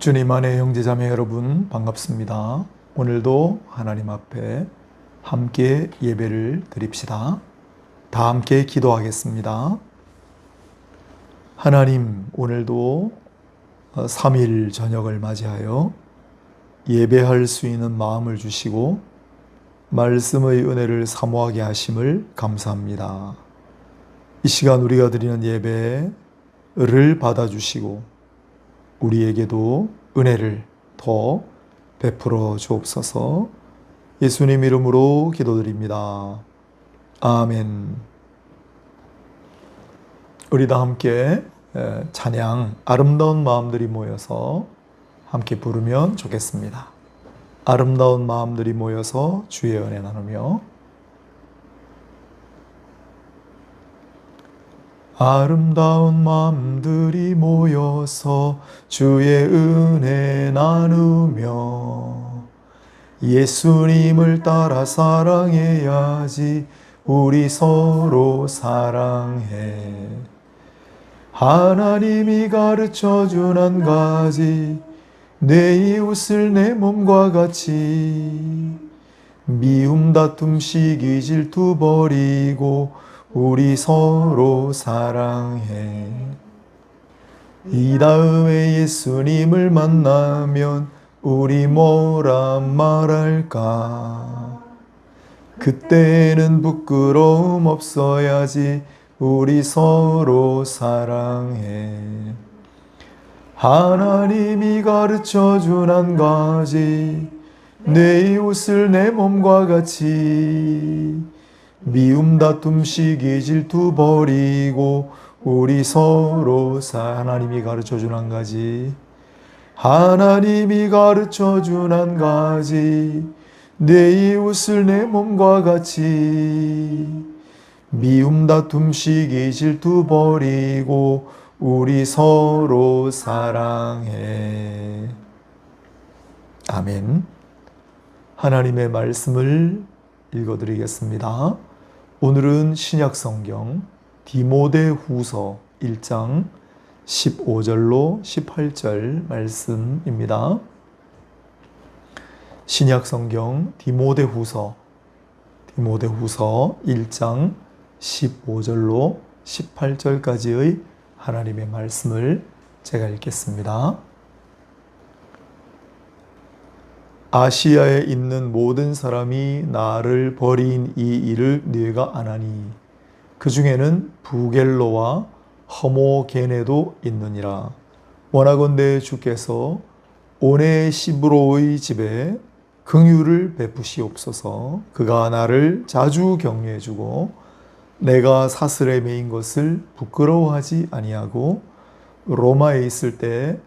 주님 안에 형제자매 여러분 반갑습니다. 오늘도 하나님 앞에 함께 예배를 드립시다. 다 함께 기도하겠습니다. 하나님, 오늘도 3일 저녁을 맞이하여 예배할 수 있는 마음을 주시고 말씀의 은혜를 사모하게 하심을 감사합니다. 이 시간 우리가 드리는 예배를 받아주시고 우리에게도 은혜를 더 베풀어 주옵소서. 예수님 이름으로 기도드립니다. 아멘. 우리 다 함께 찬양 아름다운 마음들이 모여서 함께 부르면 좋겠습니다. 아름다운 마음들이 모여서 주의 은혜 나누며 아름다운 마음들이 모여서 주의 은혜 나누며 예수님을 따라 사랑해야지. 우리 서로 사랑해. 하나님이 가르쳐준 한 가지, 내 이웃을 내 몸과 같이. 미움 다툼 시기 질투 버리고 우리 서로 사랑해. 이 다음에 예수님을 만나면 우리 뭐라 말할까? 그때는 부끄러움 없어야지. 우리 서로 사랑해. 하나님이 가르쳐준 한 가지, 내 이웃을 내 몸과 같이. 미움 다툼 시기 질투 버리고 우리 서로 하나님이 가르쳐준 한 가지, 하나님이 가르쳐준 한 가지, 내 이웃을 내 몸과 같이. 미움 다툼 시기 질투 버리고 우리 서로 사랑해. 아멘. 하나님의 말씀을 읽어드리겠습니다. 오늘은 신약성경 디모데후서 1장 15절로 18절 말씀입니다. 신약성경 디모데후서 1장 15절로 18절까지의 하나님의 말씀을 제가 읽겠습니다. 아시아에 있는 모든 사람이 나를 버린 이 일을 네가 아나니 그 중에는 부겔로와 허모게네도 있느니라. 원하건대 주께서 오네시브로의 집에 긍휼을 베푸시옵소서. 그가 나를 자주 격려해주고 내가 사슬에 매인 것을 부끄러워하지 아니하고 로마에 있을 때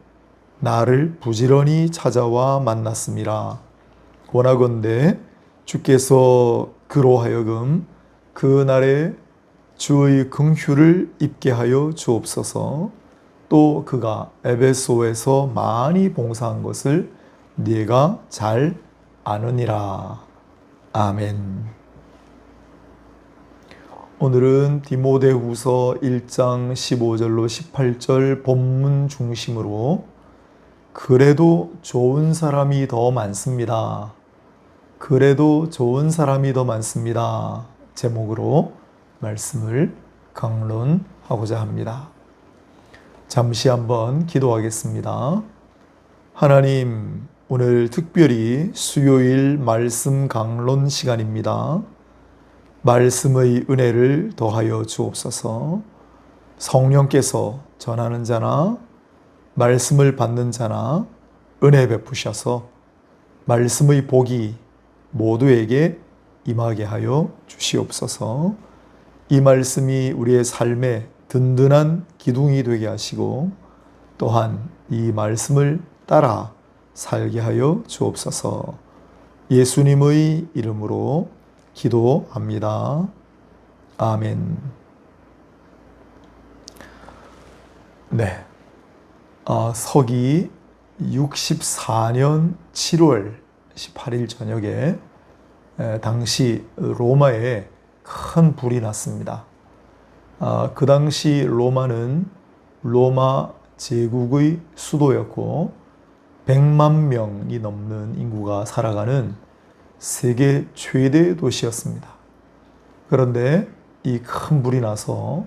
나를 부지런히 찾아와 만났음이라. 원하건대 주께서 그로 하여금 그 날에 주의 긍휼을 입게 하여 주옵소서. 또 그가 에베소에서 많이 봉사한 것을 네가 잘 아느니라. 아멘. 오늘은 디모데후서 1장 15절로 18절 본문 중심으로 그래도 좋은 사람이 더 많습니다. 그래도 좋은 사람이 더 많습니다. 제목으로 말씀을 강론하고자 합니다. 잠시 한번 기도하겠습니다. 하나님, 오늘 특별히 수요일 말씀 강론 시간입니다. 말씀의 은혜를 더하여 주옵소서. 성령께서 전하는 자나 말씀을 받는 자나 은혜 베푸셔서 말씀의 복이 모두에게 임하게 하여 주시옵소서. 이 말씀이 우리의 삶에 든든한 기둥이 되게 하시고 또한 이 말씀을 따라 살게 하여 주옵소서. 예수님의 이름으로 기도합니다. 아멘. 네. 서기 64년 7월 18일 저녁에 당시 로마에 큰 불이 났습니다. 그 당시 로마는 로마 제국의 수도였고 100만 명이 넘는 인구가 살아가는 세계 최대 도시였습니다. 그런데 이 큰 불이 나서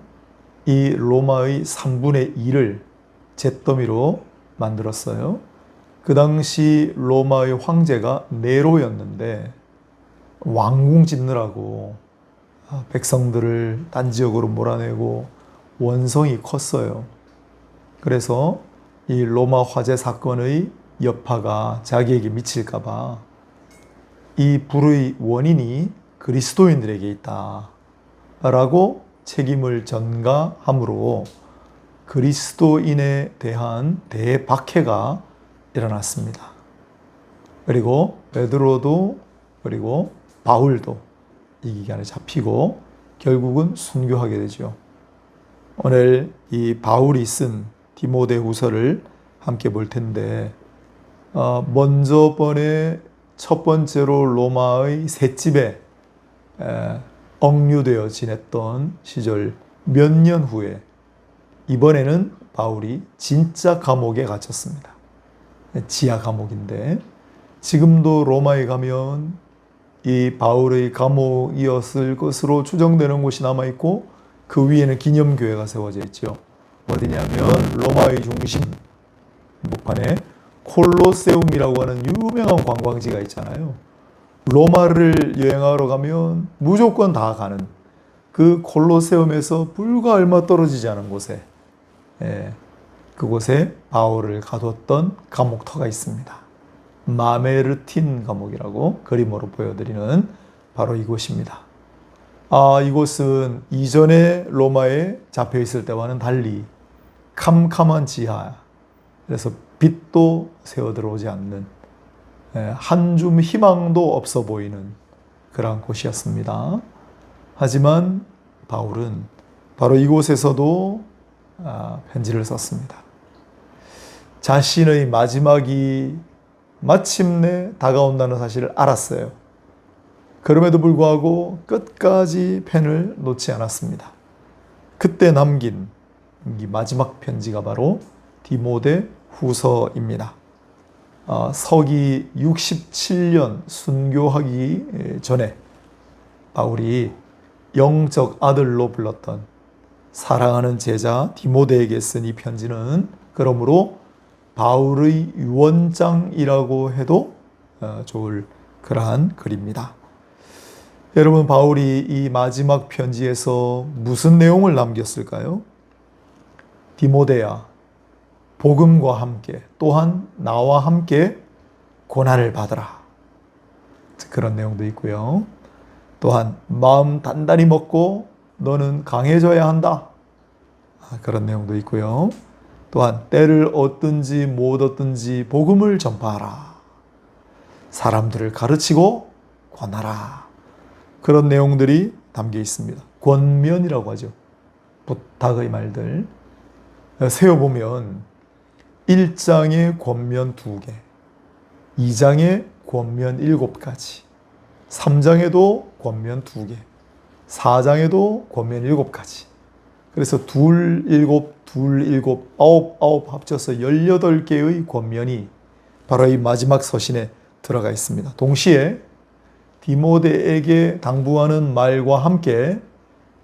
이 로마의 3분의 2를 잿더미로 만들었어요. 그 당시 로마의 황제가 네로였는데 왕궁 짓느라고 백성들을 딴 지역으로 몰아내고 원성이 컸어요. 그래서 이 로마 화재 사건의 여파가 자기에게 미칠까봐 이 불의 원인이 그리스도인들에게 있다 라고 책임을 전가함으로 그리스도인에 대한 대박해가 일어났습니다. 그리고 베드로도 그리고 바울도 이 기간에 잡히고 결국은 순교하게 되죠. 오늘 이 바울이 쓴 디모데후서를 함께 볼 텐데 먼저 번에 첫 번째로 로마의 셋집에 억류되어 지냈던 시절 몇 년 후에 이번에는 바울이 진짜 감옥에 갇혔습니다. 지하 감옥인데 지금도 로마에 가면 이 바울의 감옥이었을 것으로 추정되는 곳이 남아있고 그 위에는 기념교회가 세워져 있죠. 어디냐면 로마의 중심 목판에 콜로세움이라고 하는 유명한 관광지가 있잖아요. 로마를 여행하러 가면 무조건 다 가는 그 콜로세움에서 불과 얼마 떨어지지 않은 곳에 그곳에 바울을 가뒀던 감옥터가 있습니다. 마메르틴 감옥이라고 그림으로 보여드리는 바로 이곳입니다. 이곳은 이전에 로마에 잡혀있을 때와는 달리 캄캄한 지하, 그래서 빛도 새어 들어오지 않는 한 줌 희망도 없어 보이는 그런 곳이었습니다. 하지만 바울은 바로 이곳에서도 편지를 썼습니다. 자신의 마지막이 마침내 다가온다는 사실을 알았어요. 그럼에도 불구하고 끝까지 펜을 놓지 않았습니다. 그때 남긴 이 마지막 편지가 바로 디모데 후서입니다. 서기 67년 순교하기 전에 바울이 영적 아들로 불렀던 사랑하는 제자 디모데에게 쓴 이 편지는 그러므로 바울의 유언장이라고 해도 좋을 그러한 글입니다. 여러분, 바울이 이 마지막 편지에서 무슨 내용을 남겼을까요? 디모데야, 복음과 함께 또한 나와 함께 고난을 받으라. 그런 내용도 있고요. 또한 마음 단단히 먹고 너는 강해져야 한다. 그런 내용도 있고요. 또한 때를 얻든지 못 얻든지 복음을 전파하라. 사람들을 가르치고 권하라. 그런 내용들이 담겨 있습니다. 권면이라고 하죠. 부탁의 말들. 세어보면 1장에 권면 2개, 2장에 권면 7가지, 3장에도 권면 2개, 4장에도 권면 7가지. 그래서 2, 7, 2, 7, 9, 9 합쳐서 18개의 권면이 바로 이 마지막 서신에 들어가 있습니다. 동시에 디모데에게 당부하는 말과 함께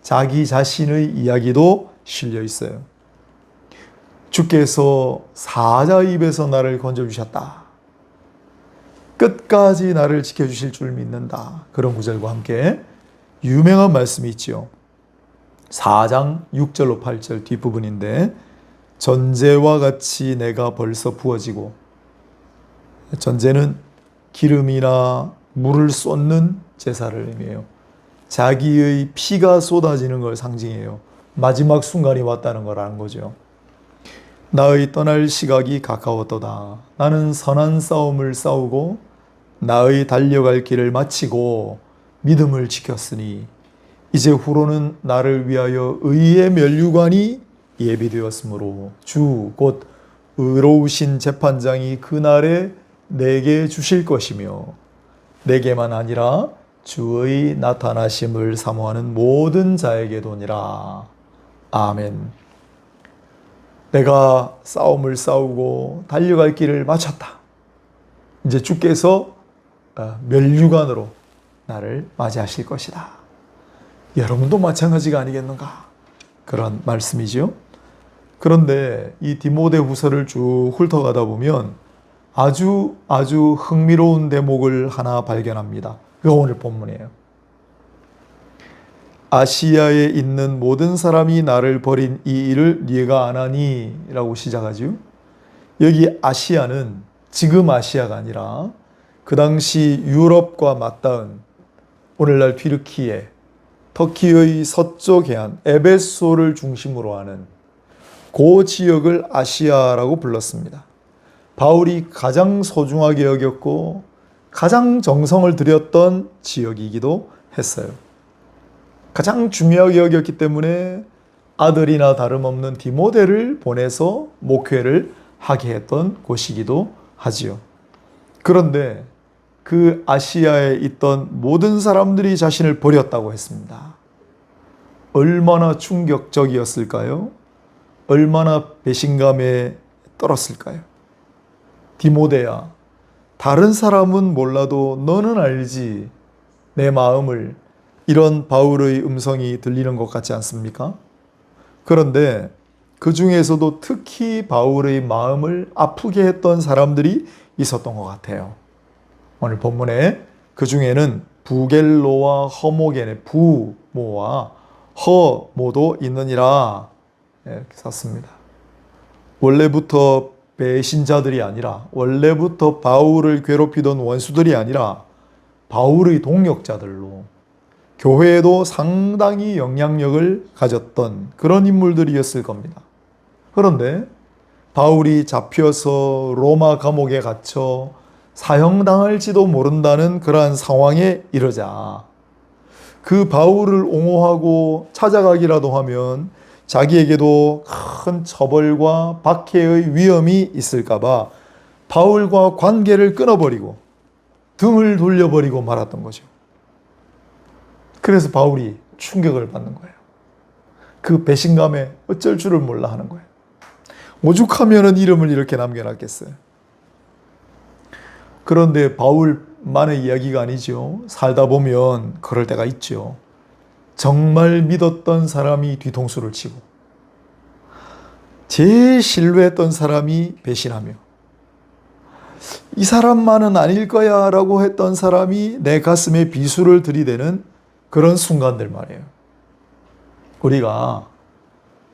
자기 자신의 이야기도 실려 있어요. 주께서 사자 입에서 나를 건져주셨다. 끝까지 나를 지켜주실 줄 믿는다. 그런 구절과 함께 유명한 말씀이 있지요. 4장 6절로 8절 뒷부분인데 전제와 같이 내가 벌써 부어지고, 전제는 기름이나 물을 쏟는 제사를 의미해요. 자기의 피가 쏟아지는 걸 상징해요. 마지막 순간이 왔다는 걸 아는 거죠. 나의 떠날 시각이 가까웠도다. 나는 선한 싸움을 싸우고 나의 달려갈 길을 마치고 믿음을 지켰으니 이제 후로는 나를 위하여 의의 면류관이 예비되었으므로 주 곧 의로우신 재판장이 그날에 내게 주실 것이며 내게만 아니라 주의 나타나심을 사모하는 모든 자에게도니라. 아멘. 내가 싸움을 싸우고 달려갈 길을 마쳤다. 이제 주께서 면류관으로 나를 맞이하실 것이다. 여러분도 마찬가지가 아니겠는가? 그런 말씀이죠. 그런데 이 디모데후서를 쭉 훑어가다 보면 아주 흥미로운 대목을 하나 발견합니다. 그가 오늘 본문이에요. 아시아에 있는 모든 사람이 나를 버린 이 일을 네가 안 하니? 라고 시작하죠. 여기 아시아는 지금 아시아가 아니라 그 당시 유럽과 맞닿은 오늘날 튀르키예, 터키의 서쪽 해안 에베소를 중심으로 하는 그 지역을 아시아라고 불렀습니다. 바울이 가장 소중하게 여겼고 가장 정성을 들였던 지역이기도 했어요. 가장 중요하게 여겼기 때문에 아들이나 다름없는 디모데를 보내서 목회를 하게 했던 곳이기도 하지요. 그런데 그 아시아에 있던 모든 사람들이 자신을 버렸다고 했습니다. 얼마나 충격적이었을까요? 얼마나 배신감에 떨었을까요? 디모데야, 다른 사람은 몰라도 너는 알지 내 마음을, 이런 바울의 음성이 들리는 것 같지 않습니까? 그런데 그 중에서도 특히 바울의 마음을 아프게 했던 사람들이 있었던 것 같아요. 오늘 본문에 그 중에는 부겔로와 허모겐의 부모와 허모도 있느니라 이렇게 썼습니다. 원래부터 배신자들이 아니라, 원래부터 바울을 괴롭히던 원수들이 아니라 바울의 동역자들로 교회에도 상당히 영향력을 가졌던 그런 인물들이었을 겁니다. 그런데 바울이 잡혀서 로마 감옥에 갇혀 사형당할지도 모른다는 그러한 상황에 이르자 그 바울을 옹호하고 찾아가기라도 하면 자기에게도 큰 처벌과 박해의 위험이 있을까봐 바울과 관계를 끊어버리고 등을 돌려버리고 말았던 거죠. 그래서 바울이 충격을 받는 거예요. 그 배신감에 어쩔 줄을 몰라 하는 거예요. 오죽하면은 이름을 이렇게 남겨놨겠어요. 그런데 바울만의 이야기가 아니죠. 살다 보면 그럴 때가 있죠. 정말 믿었던 사람이 뒤통수를 치고 제일 신뢰했던 사람이 배신하며 이 사람만은 아닐 거야 라고 했던 사람이 내 가슴에 비수를 들이대는 그런 순간들 말이에요. 우리가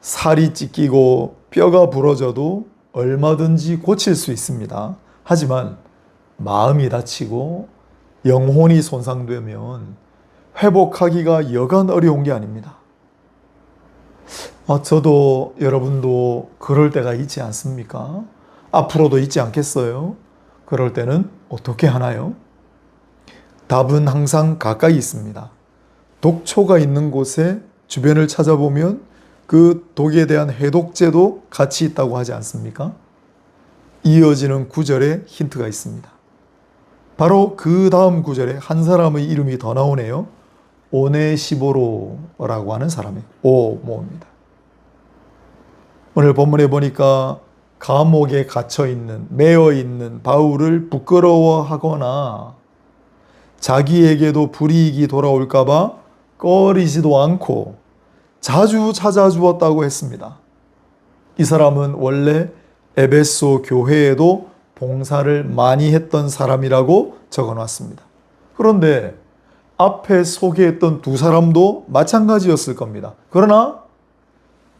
살이 찢기고 뼈가 부러져도 얼마든지 고칠 수 있습니다. 하지만 마음이 다치고 영혼이 손상되면 회복하기가 여간 어려운 게 아닙니다. 저도 여러분도 그럴 때가 있지 않습니까? 앞으로도 있지 않겠어요? 그럴 때는 어떻게 하나요? 답은 항상 가까이 있습니다. 독초가 있는 곳에 주변을 찾아보면 그 독에 대한 해독제도 같이 있다고 하지 않습니까? 이어지는 구절에 힌트가 있습니다. 바로 그 다음 구절에 한 사람의 이름이 더 나오네요. 오네시보로라고 하는 사람의 오모입니다. 오늘 본문에 보니까 감옥에 갇혀있는, 매여있는 바울을 부끄러워하거나 자기에게도 불이익이 돌아올까봐 꺼리지도 않고 자주 찾아주었다고 했습니다. 이 사람은 원래 에베소 교회에도 봉사를 많이 했던 사람이라고 적어놨습니다. 그런데 앞에 소개했던 두 사람도 마찬가지였을 겁니다. 그러나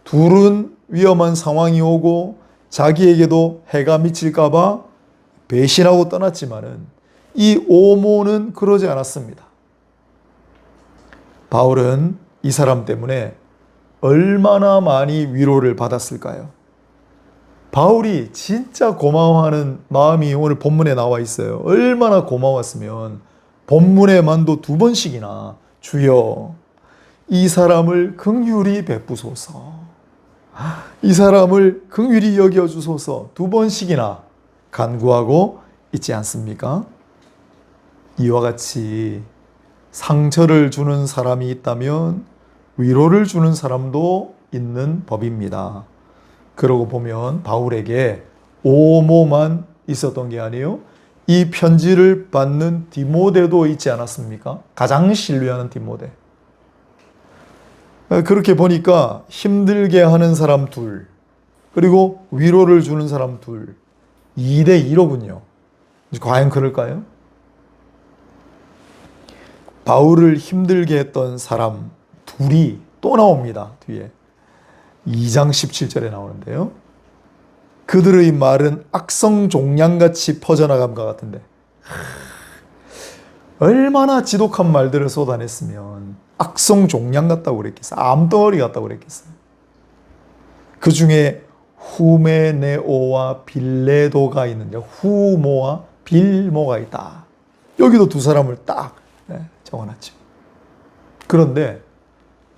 둘은 위험한 상황이 오고 자기에게도 해가 미칠까봐 배신하고 떠났지만은 이 오모는 그러지 않았습니다. 바울은 이 사람 때문에 얼마나 많이 위로를 받았을까요? 바울이 진짜 고마워하는 마음이 오늘 본문에 나와 있어요. 얼마나 고마웠으면 본문에만도 2번씩이나 주여 이 사람을 긍휼히 베푸소서, 이 사람을 긍휼히 여겨주소서 2번씩이나 간구하고 있지 않습니까? 이와 같이 상처를 주는 사람이 있다면 위로를 주는 사람도 있는 법입니다. 그러고 보면 바울에게 오모만 있었던 게 아니에요. 이 편지를 받는 디모데도 있지 않았습니까? 가장 신뢰하는 디모데. 그렇게 보니까 힘들게 하는 사람 둘, 그리고 위로를 주는 사람 둘, 2대 2로군요. 과연 그럴까요? 바울을 힘들게 했던 사람 둘이 또 나옵니다. 뒤에 2장 17절에 나오는데요. 그들의 말은 악성 종양같이 퍼져나감과 같은데 얼마나 지독한 말들을 쏟아냈으면 악성 종양 같다고 그랬겠어요. 암덩어리 같다고 그랬겠어요. 그 중에 후메네오와 빌레도가 있는데 후모와 빌모가 있다. 여기도 두 사람을 딱 적어놨죠. 그런데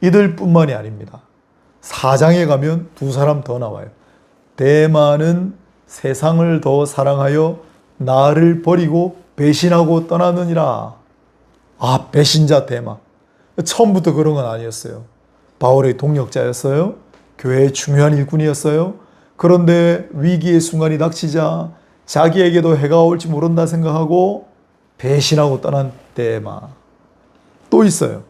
이들뿐만이 아닙니다. 4장에 가면 두 사람 더 나와요. 대마는 세상을 더 사랑하여 나를 버리고 배신하고 떠나느니라. 아, 배신자 대마. 처음부터 그런 건 아니었어요. 바울의 동역자였어요. 교회의 중요한 일꾼이었어요. 그런데 위기의 순간이 닥치자 자기에게도 해가 올지 모른다 생각하고 배신하고 떠난 대마. 또 있어요.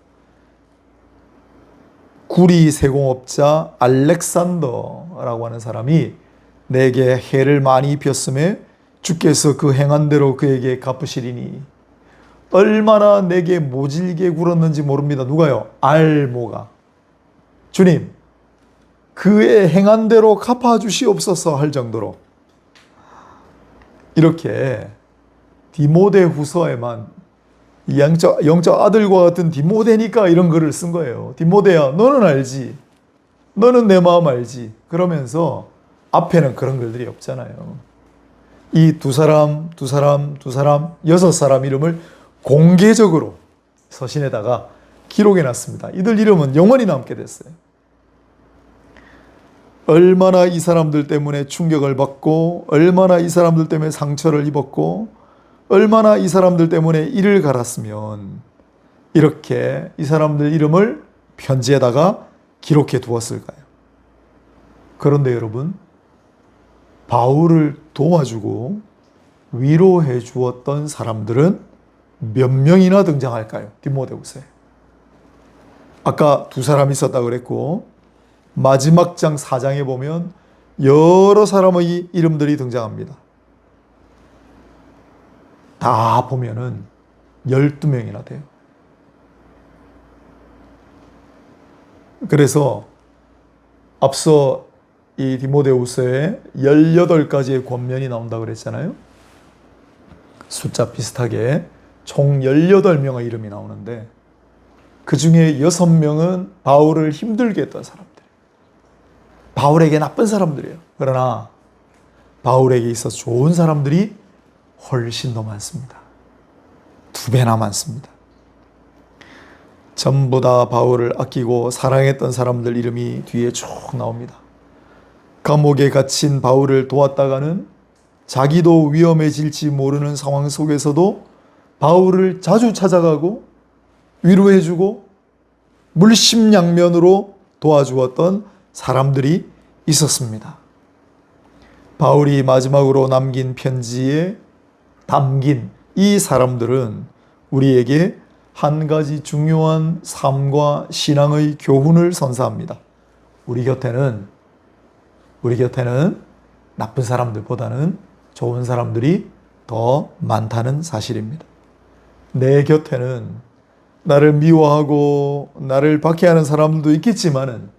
구리 세공업자 알렉산더라고 하는 사람이 내게 해를 많이 입혔음에 주께서 그 행한 대로 그에게 갚으시리니. 얼마나 내게 모질게 굴었는지 모릅니다. 누가요? 알모가. 주님, 그의 행한 대로 갚아주시옵소서 할 정도로 이렇게 디모데 후서에만 영적 아들과 같은 디모데니까 이런 글을 쓴 거예요. 디모데야, 너는 알지? 너는 내 마음 알지? 그러면서 앞에는 그런 글들이 없잖아요. 이 두 사람, 6사람 이름을 공개적으로 서신에다가 기록해 놨습니다. 이들 이름은 영원히 남게 됐어요. 얼마나 이 사람들 때문에 충격을 받고, 얼마나 이 사람들 때문에 상처를 입었고, 얼마나 이 사람들 때문에 이를 갈았으면 이렇게 이 사람들 이름을 편지에다가 기록해 두었을까요? 그런데 여러분, 바울을 도와주고 위로해 주었던 사람들은 몇 명이나 등장할까요? 디모데후서에. 아까 두 사람 있었다고 그랬고 마지막 장 4장에 보면 여러 사람의 이름들이 등장합니다. 다 보면은 12명이나 돼요. 그래서 앞서 이 디모데후서에 18가지의 권면이 나온다고 그랬잖아요. 숫자 비슷하게 총 18명의 이름이 나오는데 그 중에 6명은 바울을 힘들게 했던 사람들. 바울에게 나쁜 사람들이에요. 그러나 바울에게 있어서 좋은 사람들이 훨씬 더 많습니다. 2배나 많습니다. 전부 다 바울을 아끼고 사랑했던 사람들 이름이 뒤에 쭉 나옵니다. 감옥에 갇힌 바울을 도왔다가는 자기도 위험해질지 모르는 상황 속에서도 바울을 자주 찾아가고 위로해주고 물심양면으로 도와주었던 사람들이 있었습니다. 바울이 마지막으로 남긴 편지에 담긴 이 사람들은 우리에게 한 가지 중요한 삶과 신앙의 교훈을 선사합니다. 우리 곁에는 나쁜 사람들보다는 좋은 사람들이 더 많다는 사실입니다. 내 곁에는 나를 미워하고 나를 박해하는 사람들도 있겠지만은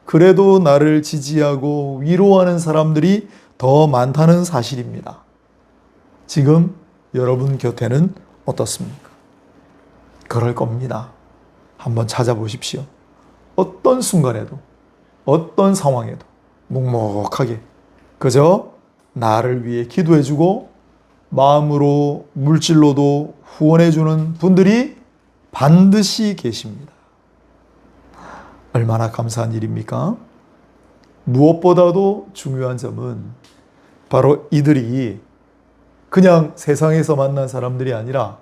그래도 나를 지지하고 위로하는 사람들이 더 많다는 사실입니다. 지금 여러분 곁에는 어떻습니까? 그럴 겁니다. 한번 찾아보십시오. 어떤 순간에도, 어떤 상황에도 묵묵하게 그저 나를 위해 기도해주고 마음으로 물질로도 후원해주는 분들이 반드시 계십니다. 얼마나 감사한 일입니까? 무엇보다도 중요한 점은 바로 이들이 그냥 세상에서 만난 사람들이 아니라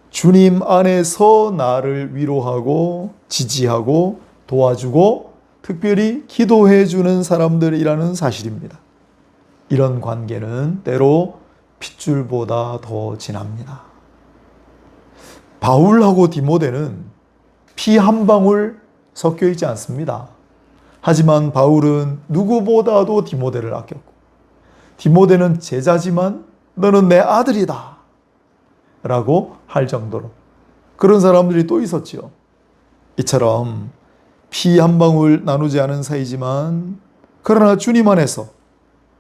주님 안에서 나를 위로하고 지지하고 도와주고 특별히 기도해 주는 사람들이라는 사실입니다. 이런 관계는 때로 핏줄보다 더 진합니다. 바울하고 디모데는 피 한 방울 섞여 있지 않습니다. 하지만 바울은 누구보다도 디모데를 아꼈고, 디모데는 제자지만 너는 내 아들이다 라고 할 정도로 그런 사람들이 또 있었지요. 이처럼 피 한 방울 나누지 않은 사이지만 그러나 주님 안에서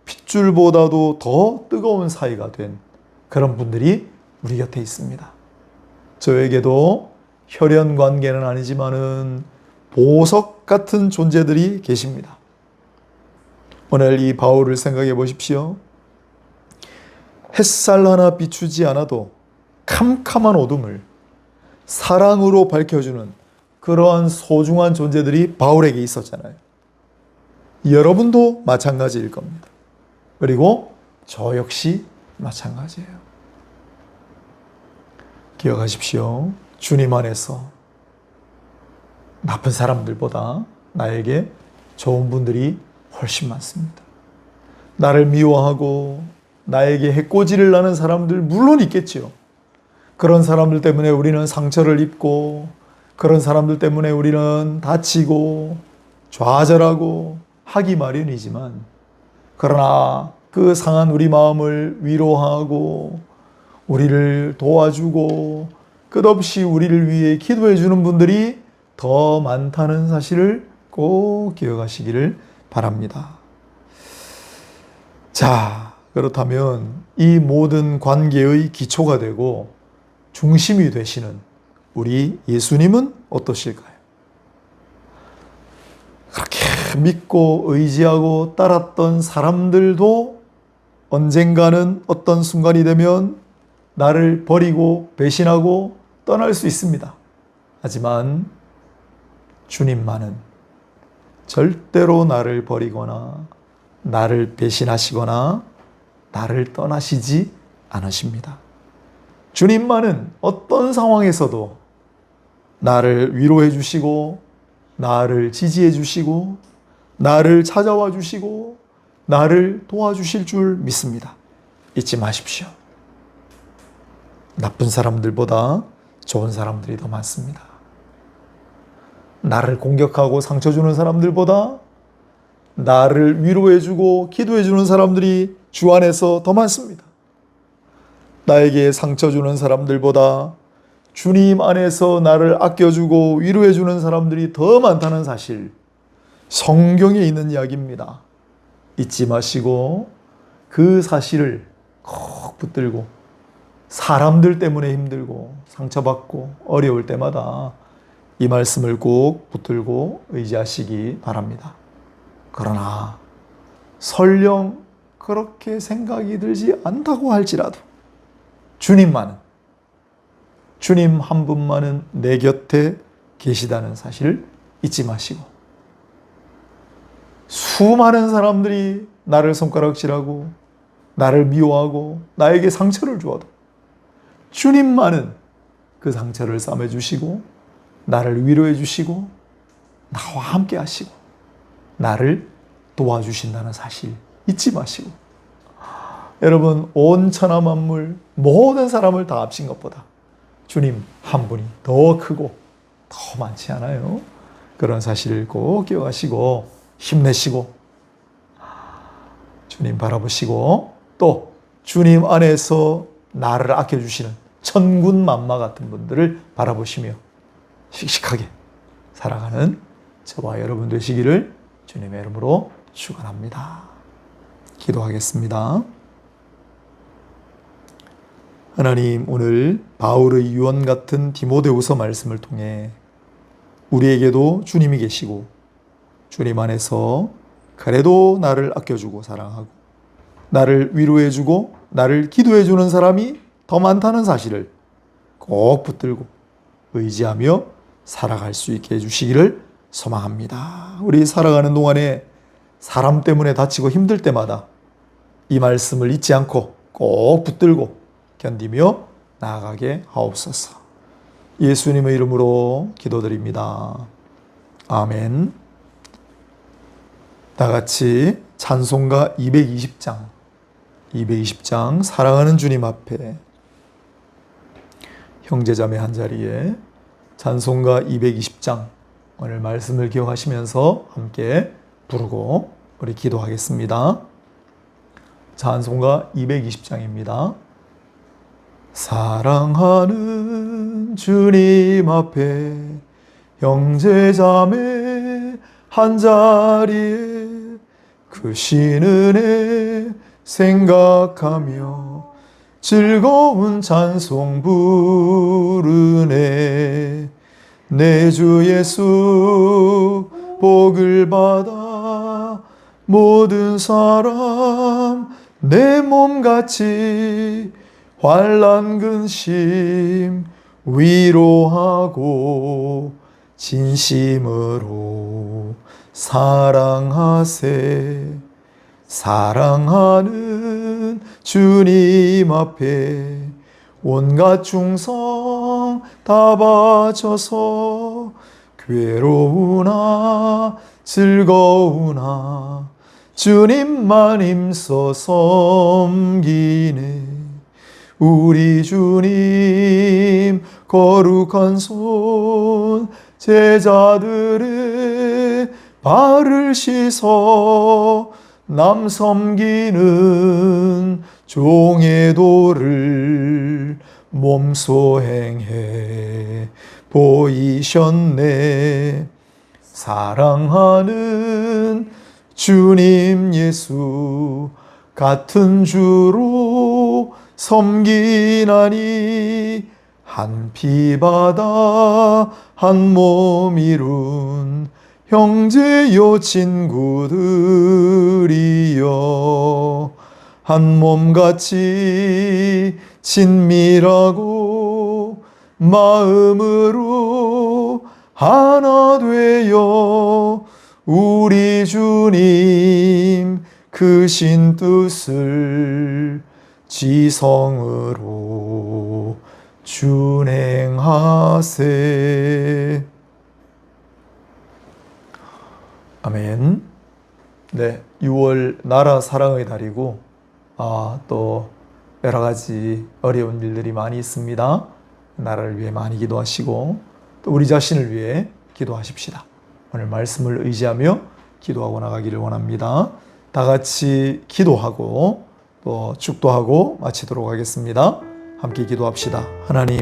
핏줄보다도 더 뜨거운 사이가 된 그런 분들이 우리 곁에 있습니다. 저에게도 혈연 관계는 아니지만은 보석 같은 존재들이 계십니다. 오늘 이 바울을 생각해 보십시오. 햇살 하나 비추지 않아도 캄캄한 어둠을 사랑으로 밝혀주는 그러한 소중한 존재들이 바울에게 있었잖아요. 여러분도 마찬가지일 겁니다. 그리고 저 역시 마찬가지예요. 기억하십시오. 주님 안에서 나쁜 사람들보다 나에게 좋은 분들이 훨씬 많습니다. 나를 미워하고 나에게 해코지를 하는 사람들 물론 있겠지요. 그런 사람들 때문에 우리는 상처를 입고, 그런 사람들 때문에 우리는 다치고 좌절하고 하기 마련이지만, 그러나 그 상한 우리 마음을 위로하고 우리를 도와주고 끝없이 우리를 위해 기도해 주는 분들이 더 많다는 사실을 꼭 기억하시기를 바랍니다. 자, 그렇다면 이 모든 관계의 기초가 되고 중심이 되시는 우리 예수님은 어떠실까요? 그렇게 믿고 의지하고 따랐던 사람들도 언젠가는 어떤 순간이 되면 나를 버리고 배신하고 떠날 수 있습니다. 하지만 주님만은 절대로 나를 버리거나 나를 배신하시거나 나를 떠나시지 않으십니다. 주님만은 어떤 상황에서도 나를 위로해 주시고 나를 지지해 주시고 나를 찾아와 주시고 나를 도와주실 줄 믿습니다. 잊지 마십시오. 나쁜 사람들보다 좋은 사람들이 더 많습니다. 나를 공격하고 상처 주는 사람들보다 나를 위로해 주고 기도해 주는 사람들이 주 안에서 더 많습니다. 나에게 상처 주는 사람들보다 주님 안에서 나를 아껴주고 위로해 주는 사람들이 더 많다는 사실, 성경에 있는 이야기입니다. 잊지 마시고 그 사실을 꼭 붙들고 사람들 때문에 힘들고 상처받고 어려울 때마다 이 말씀을 꼭 붙들고 의지하시기 바랍니다. 그러나 설령 그렇게 생각이 들지 않다고 할지라도 주님 한 분만은 내 곁에 계시다는 사실을 잊지 마시고, 수많은 사람들이 나를 손가락질하고 나를 미워하고 나에게 상처를 주어도 주님만은 그 상처를 싸매주시고 나를 위로해 주시고 나와 함께 하시고 나를 도와주신다는 사실 잊지 마시고, 여러분, 온 천하 만물 모든 사람을 다 합친 것보다 주님 한 분이 더 크고 더 많지 않아요? 그런 사실을 꼭 기억하시고 힘내시고 주님 바라보시고 또 주님 안에서 나를 아껴주시는 천군만마 같은 분들을 바라보시며 씩씩하게 살아가는 저와 여러분 되시기를 주님의 이름으로 축원합니다. 기도하겠습니다. 하나님, 오늘 바울의 유언 같은 디모데후서 말씀을 통해 우리에게도 주님이 계시고 주님 안에서 그래도 나를 아껴주고 사랑하고 나를 위로해주고 나를 기도해주는 사람이 더 많다는 사실을 꼭 붙들고 의지하며 살아갈 수 있게 해주시기를 소망합니다. 우리 살아가는 동안에 사람 때문에 다치고 힘들 때마다 이 말씀을 잊지 않고 꼭 붙들고 견디며 나아가게 하옵소서. 예수님의 이름으로 기도드립니다. 아멘. 다 같이 찬송가 220장 220장 사랑하는 주님 앞에 형제자매 한자리에 찬송가 220장 오늘 말씀을 기억하시면서 함께 부르고 우리 기도하겠습니다. 찬송가 220장입니다. 사랑하는 주님 앞에 형제자매 한자리에 크신 은혜 생각하며 즐거운 찬송 부르네. 내 주 예수 복을 받아 모든 사람 내 몸같이 환난 근심 위로하고 진심으로 사랑하세. 사랑하는 주님 앞에 온갖 충성 다 바쳐서 괴로우나 즐거우나 주님만 힘써 섬기네. 우리 주님 거룩한 손 제자들의 발을 씻어 남 섬기는 종의 도를 몸소 행해 보이셨네. 사랑하는 주님 예수 같은 주로 섬기나니 한 피 바다 한 몸 이룬 형제요 친구들이여 한 몸같이 친밀하고 마음으로 하나 되어 우리 주님 크신 뜻을 지성으로 준행하세. 아멘. 네, 6월 나라 사랑의 달이고 또 여러 가지 어려운 일들이 많이 있습니다. 나라를 위해 많이 기도하시고 또 우리 자신을 위해 기도하십시다. 오늘 말씀을 의지하며 기도하고 나가기를 원합니다. 다 같이 기도하고 또 축도하고 마치도록 하겠습니다. 함께 기도합시다. 하나님,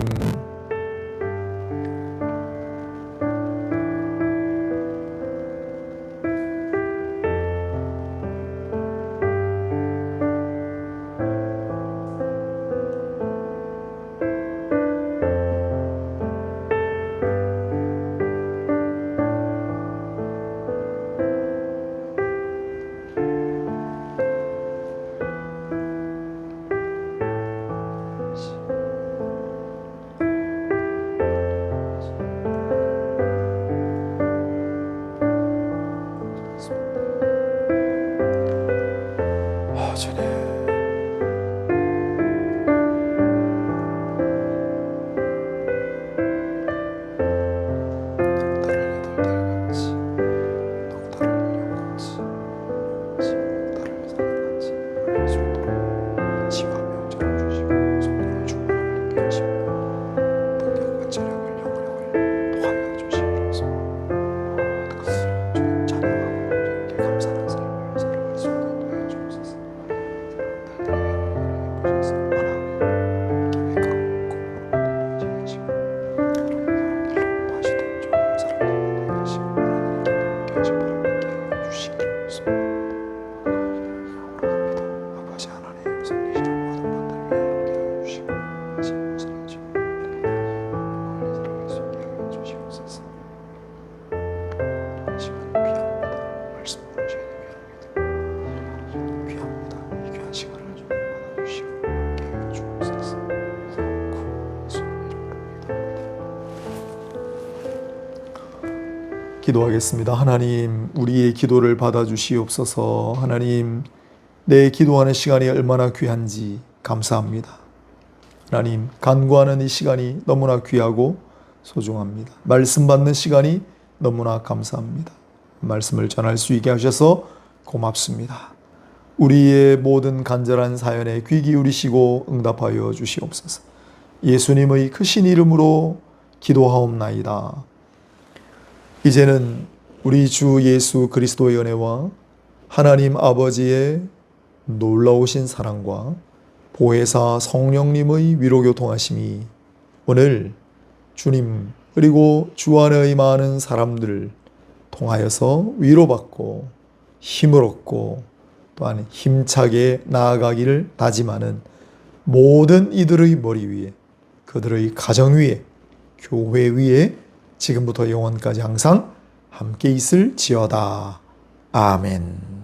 기도하겠습니다. 하나님, 우리의 기도를 받아주시옵소서. 하나님, 내 기도하는 시간이 얼마나 귀한지 감사합니다. 하나님, 간구하는 이 시간이 너무나 귀하고 소중합니다. 말씀 받는 시간이 너무나 감사합니다. 말씀을 전할 수 있게 하셔서 고맙습니다. 우리의 모든 간절한 사연에 귀 기울이시고 응답하여 주시옵소서. 예수님의 크신 이름으로 기도하옵나이다. 이제는 우리 주 예수 그리스도의 은혜와 하나님 아버지의 놀라우신 사랑과 보혜사 성령님의 위로교통하심이 오늘 주님 그리고 주 안의 많은 사람들을 통하여서 위로받고 힘을 얻고 또한 힘차게 나아가기를 다짐하는 모든 이들의 머리 위에, 그들의 가정 위에, 교회 위에 지금부터 영원까지 항상 함께 있을지어다. 아멘.